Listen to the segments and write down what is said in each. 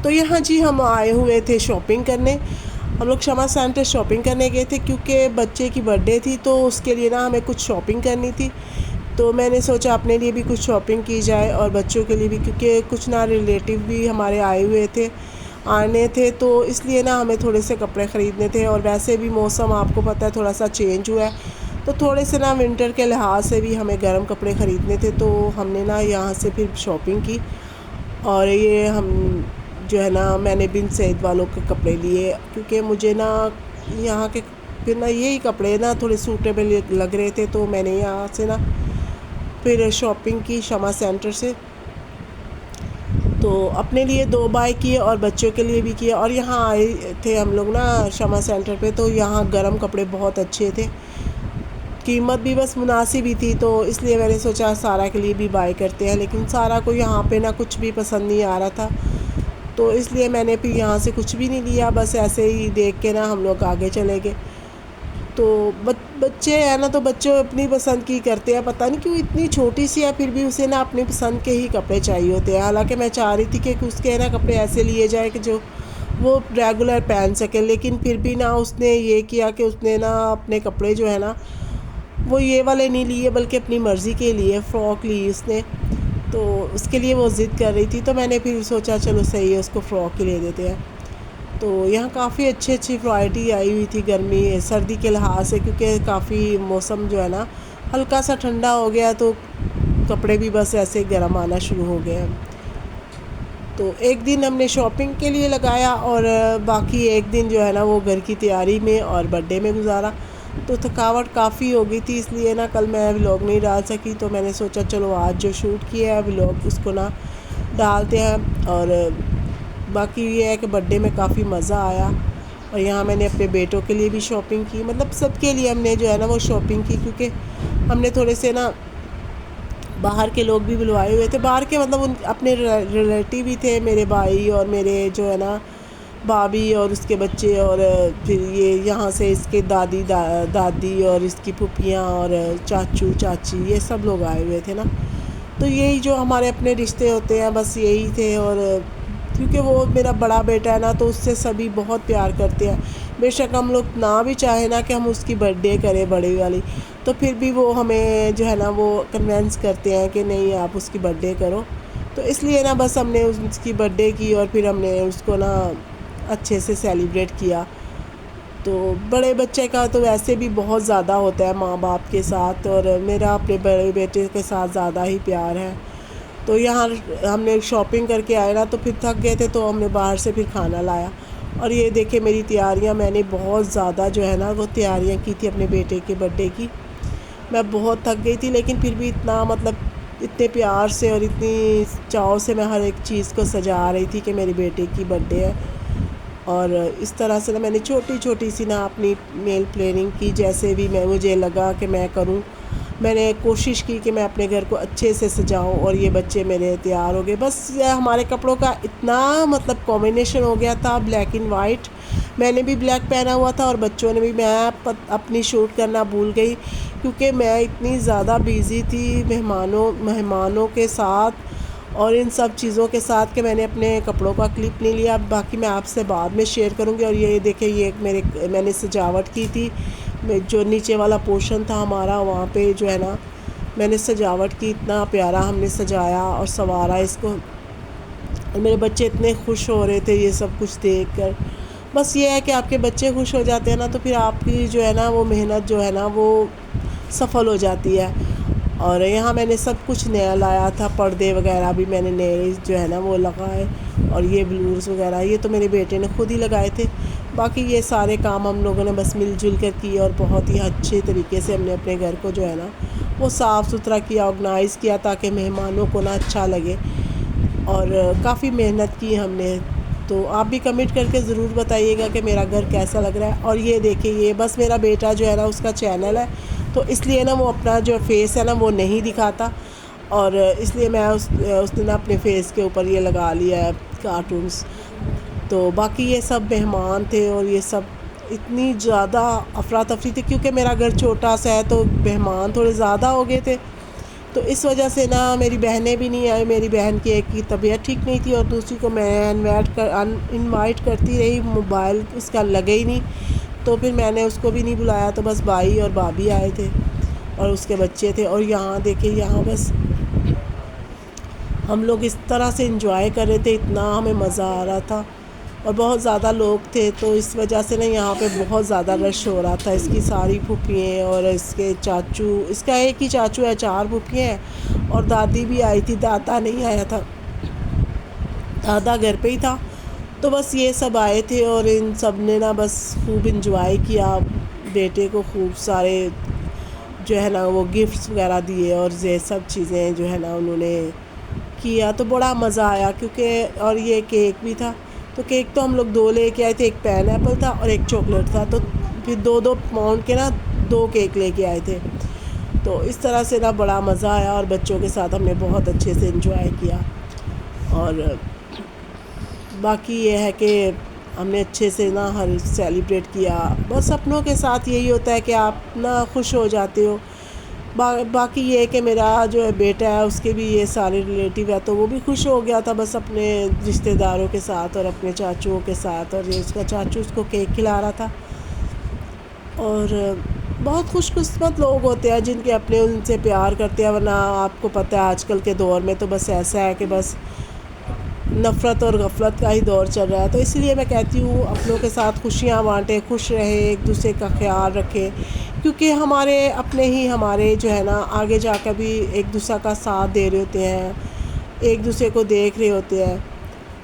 تو یہاں جی ہم آئے ہوئے تھے شاپنگ کرنے. ہم لوگ شمع سینٹر شاپنگ کرنے گئے تھے کیونکہ بچے کی برتھ ڈے تھی تو اس کے لیے نا ہمیں کچھ شاپنگ کرنی تھی. تو میں نے سوچا اپنے لیے بھی کچھ شاپنگ کی جائے اور بچوں کے لیے بھی، کیونکہ کچھ نا ریلیٹیو بھی ہمارے آنے تھے تو اس لیے نا ہمیں تھوڑے سے کپڑے خریدنے تھے. اور ویسے بھی موسم آپ کو پتہ ہے تھوڑا سا چینج ہوا ہے تو تھوڑے سے نا ونٹر کے لحاظ سے بھی ہمیں گرم کپڑے خریدنے تھے. تو ہم نے نا یہاں سے پھر شاپنگ کی اور یہ ہم جو ہے نا میں نے بن سعید والوں کے کپڑے لیے، کیونکہ مجھے نا یہاں کے پھر نا یہی کپڑے نا تھوڑے سوٹیبل لگ رہے تھے. تو میں نے یہاں سے نا پھر شاپنگ کی شمع سینٹر سے. تو اپنے لیے 2 بائی کیے اور بچوں کے لیے بھی کیے. اور یہاں آئے تھے ہم لوگ نا شمع سینٹر پہ تو یہاں گرم کپڑے بہت اچھے تھے، قیمت بھی بس مناسب ہی تھی. تو اس لیے میں نے سوچا سارا کے لیے بھی بائی کرتے ہیں، لیکن سارا کو یہاں پہ نا کچھ بھی پسند نہیں آ رہا تھا تو اس لیے میں نے پھر یہاں سے کچھ بھی نہیں لیا، بس ایسے ہی دیکھ کے نا ہم لوگ آگے چلے گئے. تو بچے ہیں نا تو بچوں اپنی پسند کی کرتے ہیں، پتہ نہیں کیوں اتنی چھوٹی سی ہے پھر بھی اسے نا اپنی پسند کے ہی کپڑے چاہیے ہوتے ہیں. حالانکہ میں چاہ رہی تھی کہ اس کے نا کپڑے ایسے لیے جائے کہ جو وہ ریگولر پہن سکے، لیکن پھر بھی نا اس نے یہ کیا کہ اس نے نا اپنے کپڑے جو ہے نا وہ یہ والے نہیں لیے بلکہ اپنی مرضی کے لیے فراک لی اس نے. تو اس کے لیے وہ ضد کر رہی تھی تو میں نے پھر سوچا چلو صحیح ہے اس کو فراک ہی لے دیتے ہیں. تو یہاں کافی اچھی ورائٹی آئی ہوئی تھی گرمی سردی کے لحاظ سے، کیونکہ کافی موسم جو ہے نا ہلکا سا ٹھنڈا ہو گیا تو کپڑے بھی بس ایسے گرم آنا شروع ہو گئے ہیں. تو ایک دن ہم نے شاپنگ کے لیے لگایا اور باقی ایک دن جو ہے نا وہ گھر کی تیاری میں اور برتھ ڈے میں گزارا. تو تھکاوٹ کافی ہو گئی تھی اس لیے نا کل میں ولاگ نہیں ڈال سکی. تو میں نے سوچا چلو آج جو شوٹ کیا ہے ولاگ اس کو نا ڈالتے ہیں. اور باقی یہ ہے کہ برتھ ڈے میں کافی مزہ آیا. اور یہاں میں نے اپنے بیٹوں کے لیے بھی شاپنگ کی، مطلب سب کے لیے ہم نے جو ہے نا وہ شاپنگ کی، کیونکہ ہم نے تھوڑے سے نا باہر کے لوگ بھی بلوائے ہوئے تھے. باہر کے مطلب اپنے ریلیٹیو بھی تھے، میرے بھائی اور میرے جو ہے نا بھابھی اور اس کے بچے، اور پھر یہ یہاں سے اس کے دادی اور اس کی پھوپھیاں اور چاچو چاچی یہ سب لوگ آئے ہوئے تھے نا. تو یہی جو ہمارے اپنے رشتے ہوتے ہیں بس یہی تھے. اور کیونکہ وہ میرا بڑا بیٹا ہے نا تو اس سے سبھی بہت پیار کرتے ہیں. بے شک ہم لوگ نہ بھی چاہیں نا کہ ہم اس کی برتھ ڈے کریں بڑی والی، تو پھر بھی وہ ہمیں جو ہے نا وہ کنونس کرتے ہیں کہ نہیں آپ اس کی برتھ ڈے کرو. تو اس لیے نا بس ہم نے اس کی برتھ ڈے کی اور پھر ہم نے اس کو نا اچھے سے سیلیبریٹ کیا. تو بڑے بچے کا تو ویسے بھی بہت زیادہ ہوتا ہے ماں باپ کے ساتھ، اور میرا اپنے بڑے بیٹے کے ساتھ زیادہ ہی پیار ہے. تو یہاں ہم نے شاپنگ کر کے آئے نا تو پھر تھک گئے تھے تو ہم نے باہر سے پھر کھانا لایا. اور یہ دیکھیں میری تیاریاں، میں نے بہت زیادہ جو ہے نا وہ تیاریاں کی تھی اپنے بیٹے کے برتھ ڈے کی. میں بہت تھک گئی تھی لیکن پھر بھی اتنا مطلب اتنے پیار سے اور اتنی چاؤ سے میں ہر ایک چیز کو سجا رہی تھی کہ میرے بیٹے کی برتھ ڈے ہے. اور اس طرح سے نا میں نے چھوٹی سی نا اپنی میل پلاننگ کی، جیسے بھی مجھے لگا کہ میں کروں. میں نے کوشش کی کہ میں اپنے گھر کو اچھے سے سجاؤں اور یہ بچے میرے تیار ہو گئے. بس ہمارے کپڑوں کا اتنا مطلب کمبینیشن ہو گیا تھا بلیک اینڈ وائٹ، میں نے بھی بلیک پہنا ہوا تھا اور بچوں نے بھی. میں اپنی شوٹ کرنا بھول گئی کیونکہ میں اتنی زیادہ بیزی تھی مہمانوں کے ساتھ اور ان سب چیزوں کے ساتھ کہ میں نے اپنے کپڑوں کا کلپ نہیں لیا. باقی میں آپ سے بعد میں شیئر کروں گی. اور یہ دیکھیں یہ میں نے سجاوٹ کی تھی، جو نیچے والا پورشن تھا ہمارا وہاں پہ جو ہے نا میں نے سجاوٹ کی، اتنا پیارا ہم نے سجایا اور سنوارا اس کو. اور میرے بچے اتنے خوش ہو رہے تھے یہ سب کچھ دیکھ کر. بس یہ ہے کہ آپ کے بچے خوش ہو جاتے ہیں نا تو پھر آپ کی جو ہے نا وہ محنت جو ہے نا وہ سفل ہو جاتی ہے. اور یہاں میں نے سب کچھ نیا لایا تھا، پردے وغیرہ بھی میں نے نئے جو ہے نا وہ لگائے، اور یہ بلورز وغیرہ یہ تو میرے بیٹے نے خود ہی لگائے تھے. باقی یہ سارے کام ہم لوگوں نے بس مل جل کر کیے اور بہت ہی اچھے طریقے سے ہم نے اپنے گھر کو جو ہے نا وہ صاف ستھرا کیا، آرگنائز کیا تاکہ مہمانوں کو نا اچھا لگے. اور کافی محنت کی ہم نے. تو آپ بھی کمنٹ کر کے ضرور بتائیے گا کہ میرا گھر کیسا لگ رہا ہے. اور یہ دیکھیں یہ بس میرا بیٹا جو ہے نا اس کا چینل ہے تو اس لیے نا وہ اپنا جو فیس ہے نا وہ نہیں دکھاتا، اور اس لیے میں اس نے نا اپنے فیس کے اوپر یہ لگا لیا ہے کارٹونز. تو باقی یہ سب مہمان تھے اور یہ سب اتنی زیادہ افراتفری تھی کیونکہ میرا گھر چھوٹا سا ہے تو مہمان تھوڑے زیادہ ہو گئے تھے. تو اس وجہ سے نا میری بہنیں بھی نہیں آئی. میری بہن کی ایک کی طبیعت ٹھیک نہیں تھی اور دوسری کو میں انوائٹ کرتی رہی, موبائل اس کا لگے ہی نہیں. تو پھر میں نے اس کو بھی نہیں بلایا, تو بس بھائی اور بھابھی آئے تھے اور اس کے بچے تھے. اور یہاں دیکھیں, یہاں بس ہم لوگ اس طرح سے انجوائے کر رہے تھے, اتنا ہمیں مزہ آ رہا تھا اور بہت زیادہ لوگ تھے. تو اس وجہ سے نا یہاں پہ بہت زیادہ رش ہو رہا تھا. اس کی ساری پھوپھییں اور اس کے چاچو, اس کا ایک ہی چاچو ہے, 4 پھوپھیاں ہیں اور دادی بھی آئی تھی. دادا نہیں آیا تھا, دادا گھر پہ ہی تھا. تو بس یہ سب آئے تھے اور ان سب نے نا بس خوب انجوائے کیا. بیٹے کو خوب سارے جو ہے نا وہ گفٹس وغیرہ دیے اور یہ سب چیزیں جو ہے نا انہوں نے کیا. تو بڑا مزہ آیا کیونکہ, اور یہ کیک بھی تھا. تو کیک تو ہم لوگ 2 لے کے آئے تھے, ایک پائن ایپل تھا اور ایک چاکلیٹ تھا. تو پھر 2 پاؤنڈ کے نا 2 کیک لے کے آئے تھے. تو اس طرح سے نا بڑا مزہ آیا اور بچوں کے ساتھ ہم نے بہت اچھے سے انجوائے کیا. اور باقی یہ ہے کہ ہم نے اچھے سے نا ہر سیلیبریٹ کیا. بس اپنوں کے ساتھ یہی ہوتا ہے کہ آپ نا خوش ہو جاتے ہو. باقی یہ ہے کہ میرا جو ہے بیٹا ہے, اس کے بھی یہ سارے ریلیٹیو ہے, تو وہ بھی خوش ہو گیا تھا بس اپنے رشتہ داروں کے ساتھ اور اپنے چاچوؤں کے ساتھ. اور یہ اس کا چاچو اس کو کیک کھلا رہا تھا. اور بہت خوش قسمت لوگ ہوتے ہیں جن کے اپنے ان سے پیار کرتے ہیں, ورنہ آپ کو پتہ ہے آج کل کے دور میں تو بس ایسا ہے کہ بس نفرت اور غفلت کا ہی دور چل رہا ہے. تو اس لیے میں کہتی ہوں اپنوں کے ساتھ خوشیاں بانٹیں, خوش رہیں, ایک دوسرے کا خیال رکھیں, کیونکہ ہمارے اپنے ہی ہمارے جو ہے نا آگے جا کر بھی ایک دوسرے کا ساتھ دے رہے ہوتے ہیں, ایک دوسرے کو دیکھ رہے ہوتے ہیں.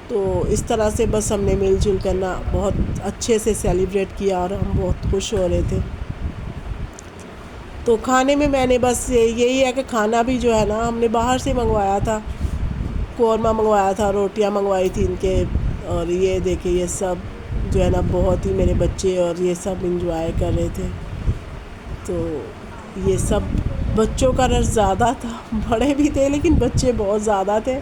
تو اس طرح سے بس ہم نے مل جل کرنا بہت اچھے سے سیلیبریٹ کیا اور ہم بہت خوش ہو رہے تھے. تو کھانے میں نے بس یہی ہے کہ کھانا بھی جو ہے نا ہم نے باہر سے منگوایا تھا, قورمہ منگوایا تھا, روٹیاں منگوائی تھی ان کے. اور یہ دیکھیں یہ سب جو ہے نا بہت ہی میرے بچے اور یہ سب انجوائے کر رہے تھے. تو یہ سب بچوں کا رش زیادہ تھا, بڑے بھی تھے لیکن بچے بہت زیادہ تھے.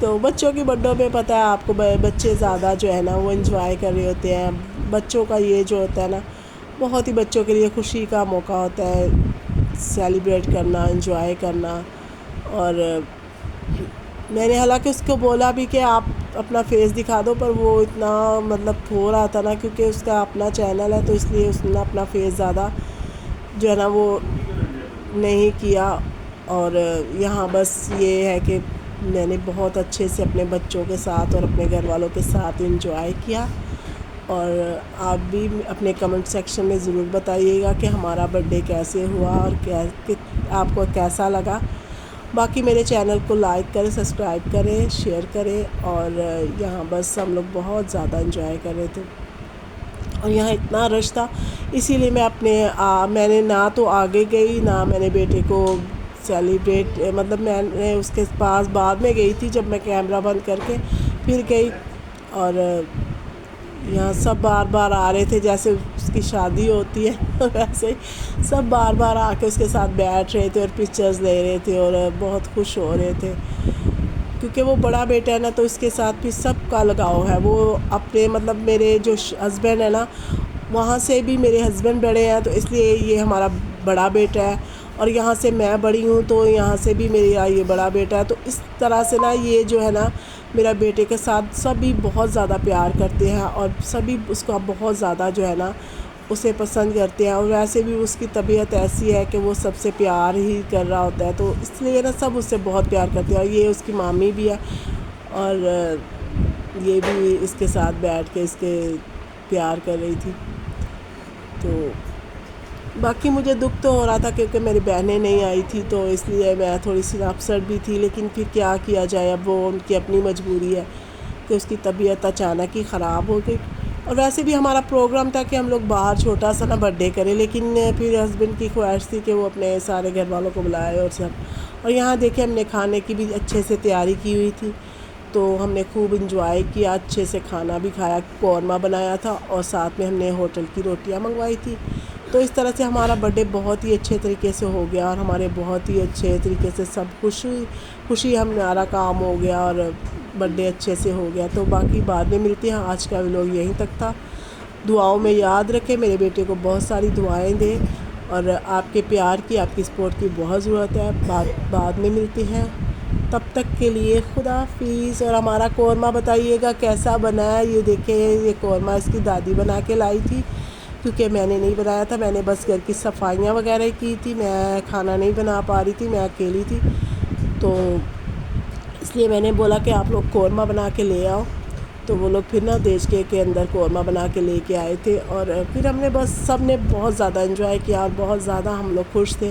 تو بچوں کی برتھڈے پہ پتہ ہے آپ کو بچے زیادہ جو ہے نا وہ انجوائے کر رہے ہوتے ہیں. بچوں کا یہ جو ہوتا ہے نا بہت ہی بچوں کے لیے خوشی کا موقع ہوتا ہے, سیلیبریٹ کرنا, انجوائے کرنا. اور میں نے حالانکہ اس کو بولا بھی کہ آپ اپنا فیس دکھا دو, پر وہ اتنا مطلب ہو رہا تھا نا کیونکہ اس کا اپنا چینل ہے, تو اس لیے اس نے اپنا فیس زیادہ جو ہے نا وہ نہیں کیا. اور یہاں بس یہ ہے کہ میں نے بہت اچھے سے اپنے بچوں کے ساتھ اور اپنے گھر والوں کے ساتھ انجوائے کیا. اور آپ بھی اپنے کمنٹ سیکشن میں ضرور بتائیے گا کہ ہمارا برتھڈے کیسے ہوا اور آپ کو کیسا لگا. باقی میرے چینل کو لائک کریں, سبسکرائب کریں, شیئر کریں. اور یہاں بس ہم لوگ بہت زیادہ انجوائے کر رہے تھے اور یہاں اتنا رش تھا, اسی لیے میں نے نہ تو آگے گئی نہ میں نے بیٹے کو سیلیبریٹ, مطلب میں نے اس کے پاس بعد میں گئی تھی جب میں کیمرہ بند کر کے پھر گئی. اور یہاں سب بار بار آ رہے تھے, جیسے اس کی شادی ہوتی ہے ویسے ہی سب بار بار آ کے اس کے ساتھ بیٹھ رہے تھے اور پکچرز لے رہے تھے اور بہت خوش ہو رہے تھے. کیونکہ وہ بڑا بیٹا ہے نا تو اس کے ساتھ بھی سب کا لگاؤ ہے. وہ اپنے مطلب میرے جو ہسبینڈ ہے نا وہاں سے بھی میرے ہسبینڈ بڑے ہیں, تو اس لیے یہ ہمارا بڑا بیٹا ہے. اور یہاں سے میں بڑی ہوں تو یہاں سے بھی میرا یہ بڑا بیٹا ہے. تو اس طرح سے نا یہ جو ہے نا میرا بیٹے کے ساتھ سبھی بہت زیادہ پیار کرتے ہیں اور سبھی اس کا بہت زیادہ جو ہے نا اسے پسند کرتے ہیں. اور ویسے بھی اس کی طبیعت ایسی ہے کہ وہ سب سے پیار ہی کر رہا ہوتا ہے, تو اس لیے نا سب اس سے بہت پیار کرتے ہیں. اور یہ اس کی مامی بھی ہے اور یہ بھی اس کے ساتھ بیٹھ کے اس کے پیار کر رہی تھی. تو باقی مجھے دکھ تو ہو رہا تھا کیونکہ میری بہنیں نہیں آئی تھی, تو اس لیے میں تھوڑی سی اپسیٹ بھی تھی. لیکن پھر کیا کیا جائے, اب وہ ان کی اپنی مجبوری ہے کہ اس کی طبیعت اچانک ہی خراب ہو گئی. اور ویسے بھی ہمارا پروگرام تھا کہ ہم لوگ باہر چھوٹا سا نا برتھڈے کریں, لیکن پھر ہسبینڈ کی خواہش تھی کہ وہ اپنے سارے گھر والوں کو بلائے اور سب. اور یہاں دیکھیں ہم نے کھانے کی بھی اچھے سے تیاری کی ہوئی تھی, تو ہم نے خوب انجوائے کیا, اچھے سے کھانا بھی کھایا, قورمہ بنایا تھا اور ساتھ میں ہم نے ہوٹل کی روٹیاں منگوائی تھی. تو اس طرح سے ہمارا برتھڈے بہت ہی اچھے طریقے سے ہو گیا اور ہمارے بہت ہی اچھے طریقے سے سب خوشی ہمارا کام ہو گیا اور برتھڈے اچھے سے ہو گیا. تو باقی بعد میں ملتے ہیں, آج کا ولاگ یہیں تک تھا. دعاؤں میں یاد رکھیں, میرے بیٹے کو بہت ساری دعائیں دیں اور آپ کے پیار کی، آپ کی سپورٹ کی بہت ضرورت ہے. بعد میں ملتے ہیں، تب تک کے لیے خدا حافظ. اور ہمارا قورمہ بتائیے گا کیسا بنا ہے. یہ دیکھیں، یہ قورمہ اس کی دادی بنا کے لائی تھی، کیونکہ میں نے نہیں بنایا تھا. میں نے بس گھر کی صفائیاں وغیرہ کی تھی، میں کھانا نہیں بنا پا رہی تھی، میں اکیلی تھی. تو اس لیے میں نے بولا کہ آپ لوگ قورمہ بنا کے لے آؤ. تو وہ لوگ پھر نا دیچکے کے اندر قورمہ بنا کے لے کے آئے تھے. اور پھر ہم نے بس سب نے بہت زیادہ انجوائے کیا اور بہت زیادہ ہم لوگ خوش تھے.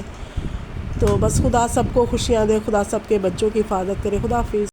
تو بس خدا سب کو خوشیاں دے، خدا سب کے بچوں کی حفاظت کرے. خدا حافظ.